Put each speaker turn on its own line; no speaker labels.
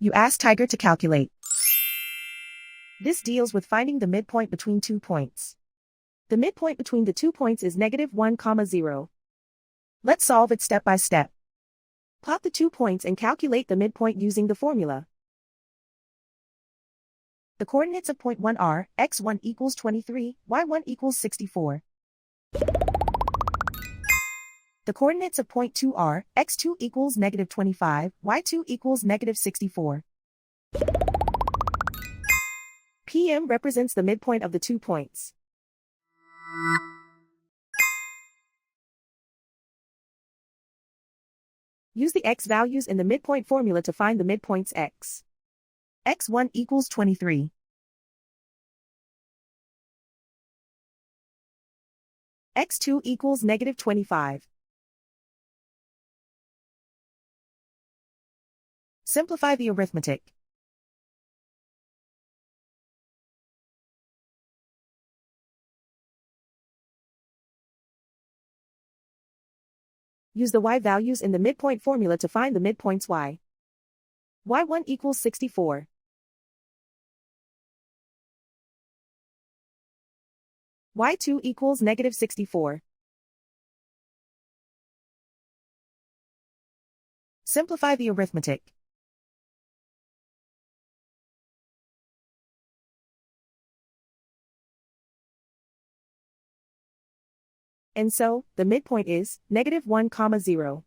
You ask Tiger to calculate. This deals with finding the midpoint between 2 points. The midpoint between the 2 points is -1, 0. Let's solve it step by step. Plot the 2 points and calculate the midpoint using the formula. The coordinates of point 1 are x1 equals 23, y1 equals 64. The coordinates of point 2 are x2 equals -25, y2 equals -64. PM represents the midpoint of the 2 points. Use the x values in the midpoint formula to find the midpoints x. x1 equals 23. x2 equals -25. Simplify the arithmetic. Use the y values in the midpoint formula to find the midpoints y. y1 equals 64. y2 equals -64. Simplify the arithmetic. And so, the midpoint is -1, 0.